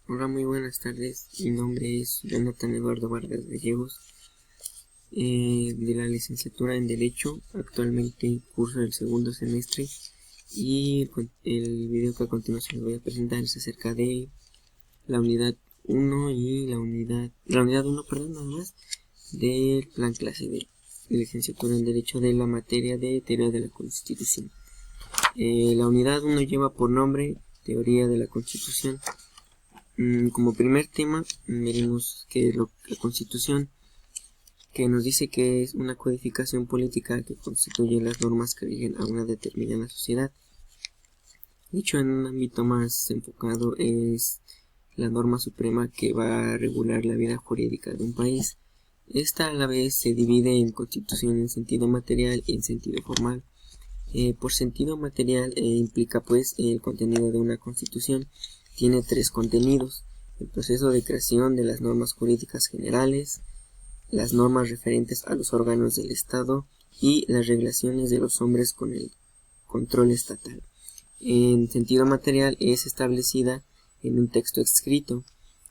Hola, muy buenas tardes. Mi nombre es Jonathan Eduardo Vargas Gallegos, de la licenciatura en Derecho. Actualmente curso el segundo semestre y el video que a continuación les voy a presentar es acerca de la unidad 1 y la unidad 1, nada más, del plan clase de licenciatura en Derecho de la materia de Teoría de la Constitución. La unidad 1 lleva por nombre Teoría de la Constitución. Como primer tema veremos que la Constitución, que nos dice que es una codificación política que constituye las normas que rigen a una determinada sociedad. Dicho en un ámbito más enfocado, es la norma suprema que va a regular la vida jurídica de un país. Esta a la vez se divide en constitución en sentido material y en sentido formal. Por sentido material implica pues el contenido de una constitución. Tiene tres contenidos: el proceso de creación de las normas jurídicas generales, las normas referentes a los órganos del Estado y las regulaciones de los hombres con el control estatal. En sentido material es establecida en un texto escrito,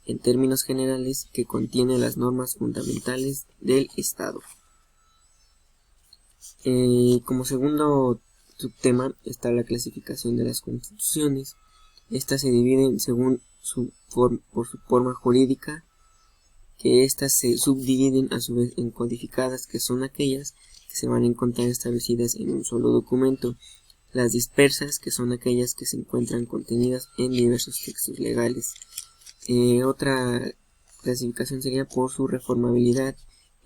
en términos generales, que contiene las normas fundamentales del Estado. Como segundo subtema está la clasificación de las constituciones. Estas se dividen según por su forma jurídica, que estas se subdividen a su vez en codificadas, que son aquellas que se van a encontrar establecidas en un solo documento; las dispersas, que son aquellas que se encuentran contenidas en diversos textos legales. Otra clasificación sería por su reformabilidad,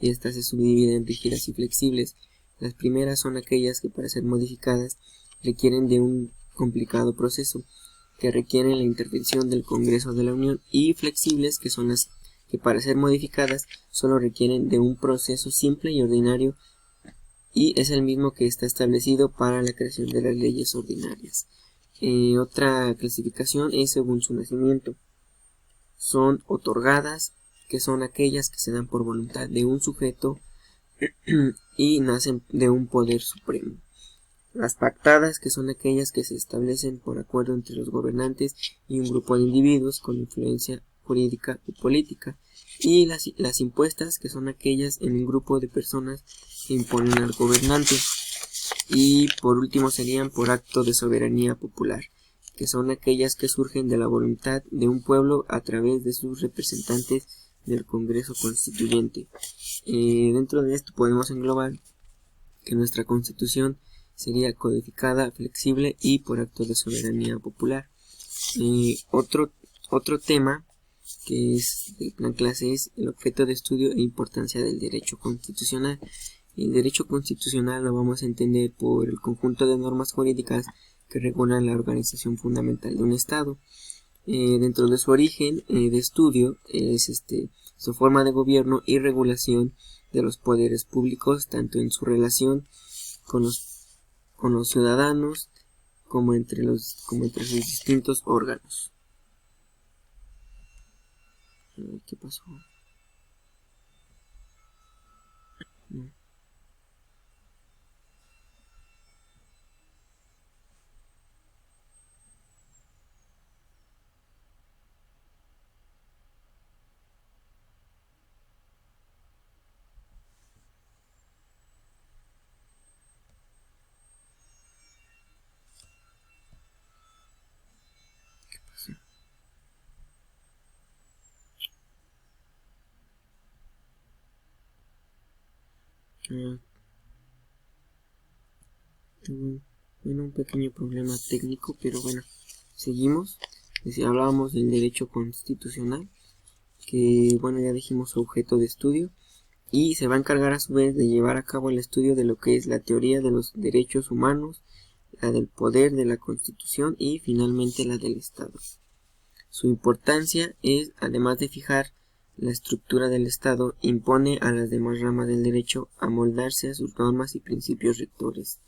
y estas se subdividen en rígidas y flexibles. Las primeras son aquellas que, para ser modificadas, requieren de un complicado proceso, que requieren la intervención del Congreso de la Unión, y flexibles, que son las que, para ser modificadas, solo requieren de un proceso simple y ordinario, y es el mismo que está establecido para la creación de las leyes ordinarias. Otra clasificación es según su nacimiento. Son otorgadas, que son aquellas que se dan por voluntad de un sujeto y nacen de un poder supremo. Las pactadas, que son aquellas que se establecen por acuerdo entre los gobernantes y un grupo de individuos con influencia jurídica y política. Y las impuestas, que son aquellas en un grupo de personas que imponen al gobernante. Y por último serían por acto de soberanía popular, que son aquellas que surgen de la voluntad de un pueblo a través de sus representantes del Congreso Constituyente. Dentro de esto podemos englobar que nuestra Constitución sería codificada, flexible y por acto de soberanía popular. Otro tema que es el plan clase es el objeto de estudio e importancia del derecho constitucional. El derecho constitucional lo vamos a entender por el conjunto de normas jurídicas que regulan la organización fundamental de un Estado. Dentro de su origen de estudio es su forma de gobierno y regulación de los poderes públicos, tanto en su relación con los ciudadanos como entre sus distintos órganos. ¿Qué pasó? No. ¿Qué pasó? Tuve un pequeño problema técnico, pero bueno, seguimos. Hablábamos del derecho constitucional, que bueno, ya dijimos su objeto de estudio, y se va a encargar a su vez de llevar a cabo el estudio de lo que es la teoría de los derechos humanos, la del poder de la Constitución y finalmente la del Estado. Su importancia es, además de fijar la estructura del Estado, impone a las demás ramas del derecho a moldarse a sus normas y principios rectores.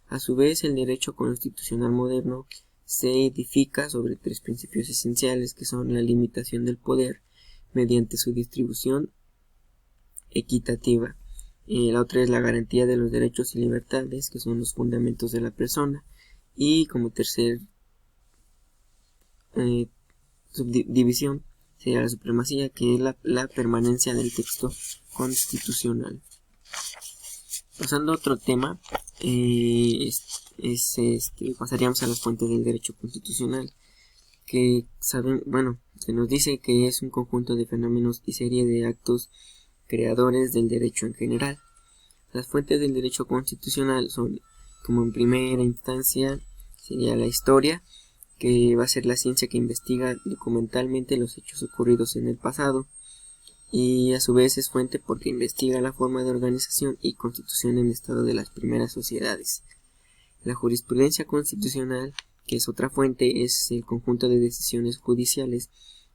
A su vez, el derecho constitucional moderno se edifica sobre tres principios esenciales, que son la limitación del poder mediante su distribución equitativa. La otra es la garantía de los derechos y libertades, que son los fundamentos de la persona. Y como tercer subdivisión sería la supremacía, que es la permanencia del texto constitucional. Pasando a otro tema, pasaríamos a las fuentes del derecho constitucional, que se nos dice que es un conjunto de fenómenos y serie de actos creadores del derecho en general. Las fuentes del derecho constitucional son, como en primera instancia, sería la historia, que va a ser la ciencia que investiga documentalmente los hechos ocurridos en el pasado, y a su vez es fuente porque investiga la forma de organización y constitución en el estado de las primeras sociedades. La jurisprudencia constitucional, que es otra fuente, es el conjunto de decisiones judiciales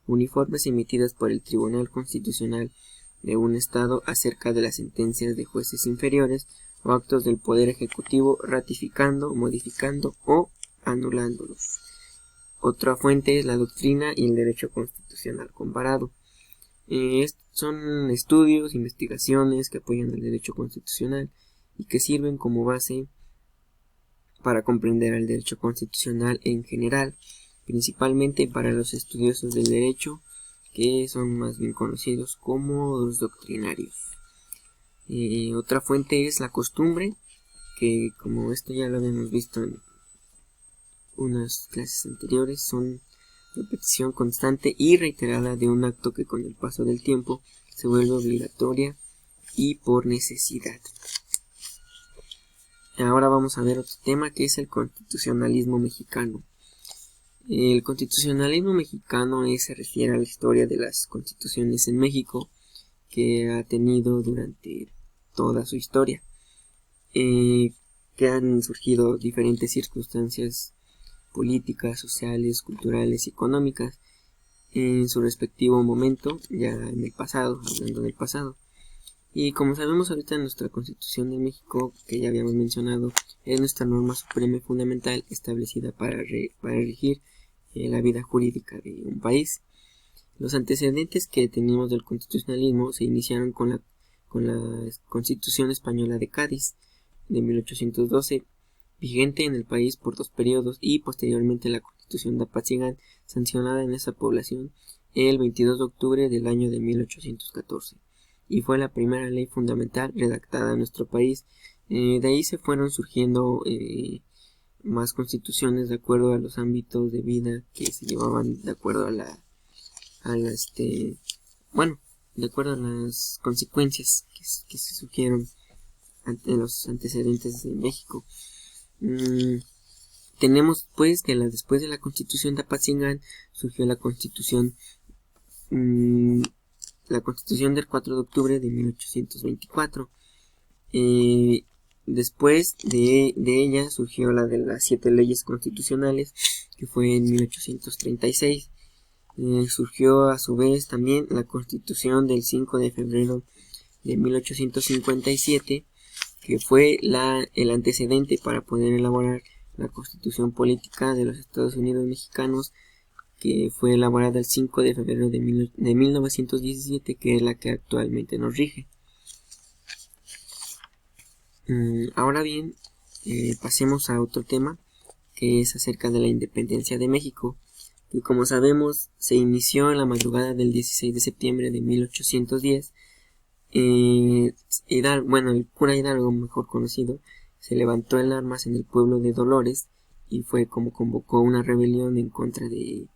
uniformes emitidas por el Tribunal Constitucional de un estado acerca de las sentencias de jueces inferiores o actos del Poder Ejecutivo, ratificando, modificando o anulándolos. Otra fuente es la doctrina y el derecho constitucional comparado. Son estudios, investigaciones que apoyan el derecho constitucional y que sirven como base para comprender el derecho constitucional en general, principalmente para los estudiosos del derecho, que son más bien conocidos como los doctrinarios. Otra fuente es la costumbre, que como esto ya lo habíamos visto en unas clases anteriores, son repetición constante y reiterada de un acto que con el paso del tiempo se vuelve obligatoria y por necesidad. Ahora vamos a ver otro tema, que es el constitucionalismo mexicano. El constitucionalismo mexicano se refiere a la historia de las constituciones en México que ha tenido durante toda su historia, que han surgido diferentes circunstancias políticas, sociales, culturales y económicas en su respectivo momento, ya en el pasado, hablando del pasado. Y como sabemos ahorita, nuestra Constitución de México, que ya habíamos mencionado, es nuestra norma suprema y fundamental establecida para regir la vida jurídica de un país. Los antecedentes que tenemos del constitucionalismo se iniciaron con la Constitución Española de Cádiz de 1812, vigente en el país por 2 periodos, y posteriormente la Constitución de Apatzingán, sancionada en esa población el 22 de octubre del año de 1814, y fue la primera ley fundamental redactada en nuestro país. De ahí se fueron surgiendo más constituciones de acuerdo a los ámbitos de vida que se llevaban, de acuerdo a de acuerdo a las consecuencias que se surgieron ante los antecedentes de México. Tenemos pues que después de la Constitución de Apatzingán surgió la Constitución del 4 de octubre de 1824. Después de ella surgió la de las 7 leyes constitucionales, que fue en 1836. Surgió a su vez también la Constitución del 5 de febrero de 1857, que fue el antecedente para poder elaborar la Constitución Política de los Estados Unidos Mexicanos, que fue elaborada el 5 de febrero de 1917, que es la que actualmente nos rige. Ahora bien, pasemos a otro tema, que es acerca de la independencia de México, que como sabemos se inició en la madrugada del 16 de septiembre de 1810. El cura Hidalgo, mejor conocido, se levantó en armas en el pueblo de Dolores y fue como convocó una rebelión en contra de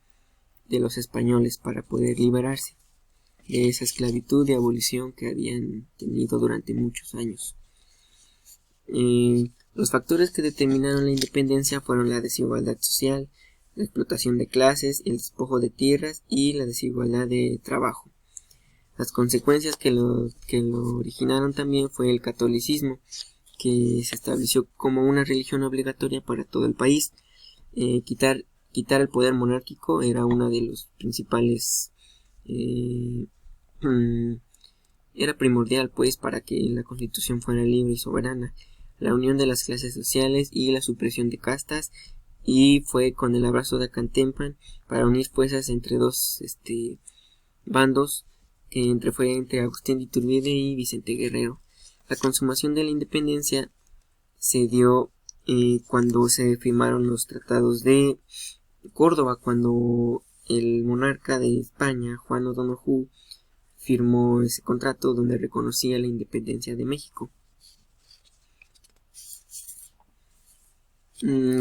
los españoles para poder liberarse de esa esclavitud y abolición que habían tenido durante muchos años. Los factores que determinaron la independencia fueron la desigualdad social, la explotación de clases, el despojo de tierras y la desigualdad de trabajo. Las consecuencias que lo originaron también fue el catolicismo, que se estableció como una religión obligatoria para todo el país. Quitar el poder monárquico era una de los principales, era primordial pues para que la Constitución fuera libre y soberana. La unión de las clases sociales y la supresión de castas, y fue con el abrazo de Acantempan para unir fuerzas entre dos bandos, que fue entre Agustín de Iturbide y Vicente Guerrero. La consumación de la independencia se dio cuando se firmaron los tratados de Córdoba, cuando el monarca de España, Juan O'Donoghue, firmó ese contrato donde reconocía la independencia de México.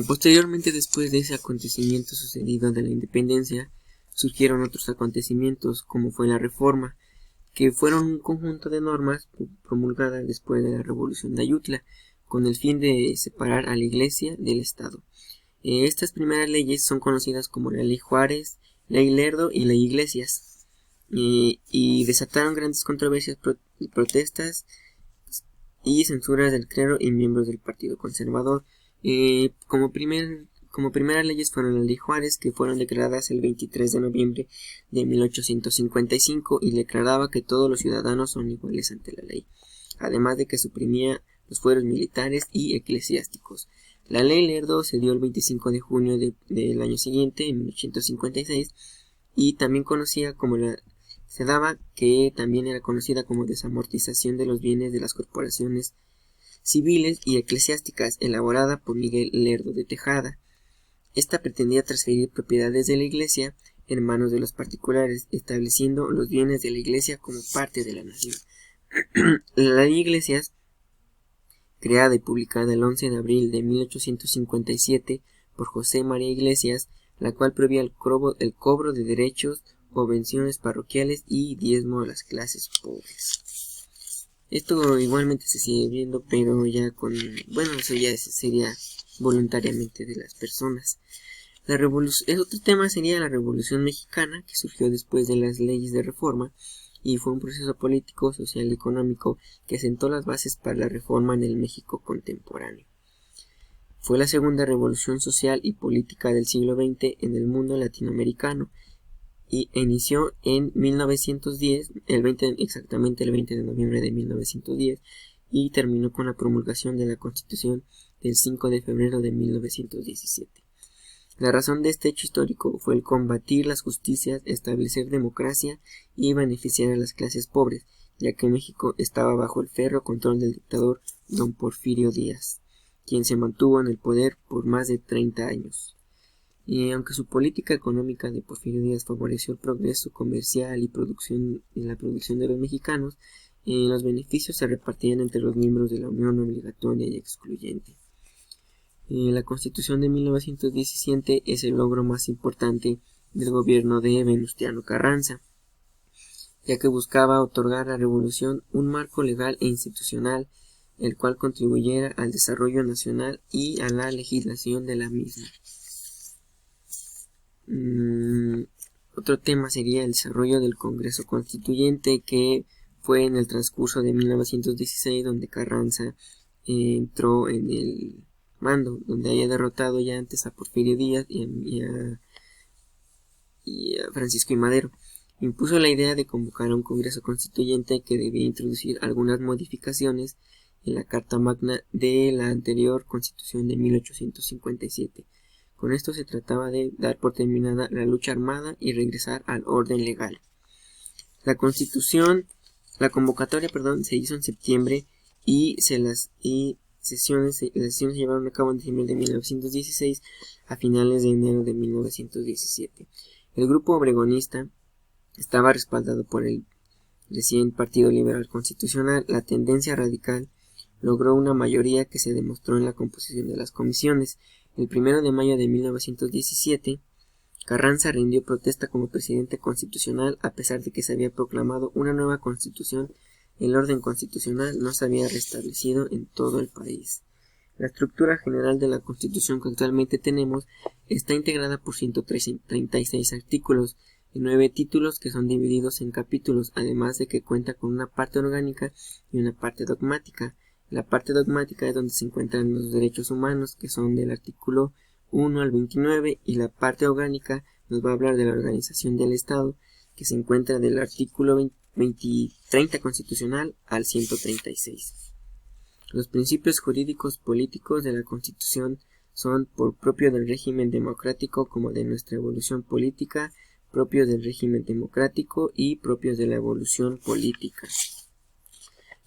Posteriormente, después de ese acontecimiento sucedido de la independencia, surgieron otros acontecimientos como fue la Reforma, que fueron un conjunto de normas promulgadas después de la Revolución de Ayutla, con el fin de separar a la Iglesia del Estado. Estas primeras leyes son conocidas como la Ley Juárez, Ley Lerdo y Ley Iglesias, y desataron grandes controversias, protestas y censuras del clero y miembros del Partido Conservador. Como primeras leyes fueron la Ley Juárez, que fueron declaradas el 23 de noviembre de 1855 y declaraba que todos los ciudadanos son iguales ante la ley, además de que suprimía los fueros militares y eclesiásticos. La Ley Lerdo se dio el 25 de junio del año siguiente, en 1856, y también también era conocida como desamortización de los bienes de las corporaciones civiles y eclesiásticas, elaborada por Miguel Lerdo de Tejada. Esta pretendía transferir propiedades de la Iglesia en manos de los particulares, estableciendo los bienes de la Iglesia como parte de la nación. La Ley Iglesias, creada y publicada el 11 de abril de 1857 por José María Iglesias, la cual prohibía el cobro de derechos, subvenciones parroquiales y diezmo a las clases pobres. Esto igualmente se sigue viendo, pero ya eso ya sería voluntariamente de las personas. Otro tema sería la Revolución Mexicana, que surgió después de las leyes de reforma, y fue un proceso político, social y económico que sentó las bases para la reforma en el México contemporáneo. Fue la segunda revolución social y política del siglo XX en el mundo latinoamericano, y inició en 1910, exactamente el 20 de noviembre de 1910, y terminó con la promulgación de la Constitución del 5 de febrero de 1917. La razón de este hecho histórico fue el combatir las justicias, establecer democracia y beneficiar a las clases pobres, ya que México estaba bajo el férreo control del dictador don Porfirio Díaz, quien se mantuvo en el poder por más de 30 años. Y aunque su política económica de Porfirio Díaz favoreció el progreso comercial y la producción de los mexicanos, los beneficios se repartían entre los miembros de la Unión obligatoria y excluyente. La Constitución de 1917 es el logro más importante del gobierno de Venustiano Carranza, ya que buscaba otorgar a la revolución un marco legal e institucional, el cual contribuyera al desarrollo nacional y a la legislación de la misma. Otro tema sería el desarrollo del Congreso Constituyente, que fue en el transcurso de 1916 donde Carranza entró en el mando, donde había derrotado ya antes a Porfirio Díaz y a Francisco I. Madero. Impuso la idea de convocar a un Congreso Constituyente que debía introducir algunas modificaciones en la Carta Magna de la anterior Constitución de 1857. Con esto se trataba de dar por terminada la lucha armada y regresar al orden legal. La convocatoria se hizo en septiembre y las sesiones se llevaron a cabo en diciembre de 1916 a finales de enero de 1917. El grupo obregonista estaba respaldado por el recién Partido Liberal Constitucional. La tendencia radical logró una mayoría que se demostró en la composición de las comisiones. El 1 de mayo de 1917, Carranza rindió protesta como presidente constitucional. A pesar de que se había proclamado una nueva constitución, el orden constitucional no se había restablecido en todo el país. La estructura general de la Constitución que actualmente tenemos está integrada por 136 artículos y 9 títulos que son divididos en capítulos, además de que cuenta con una parte orgánica y una parte dogmática. La parte dogmática es donde se encuentran los derechos humanos, que son del artículo 1 al 29, y la parte orgánica nos va a hablar de la organización del Estado, que se encuentra del artículo 30 constitucional al 136. Los principios jurídicos políticos de la Constitución son propio del régimen democrático como de nuestra evolución política, propios del régimen democrático y propios de la evolución política.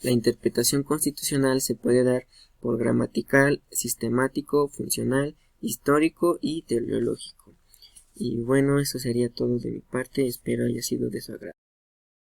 La interpretación constitucional se puede dar por gramatical, sistemático, funcional, histórico y teleológico. Y bueno, eso sería todo de mi parte, espero haya sido de su agrado.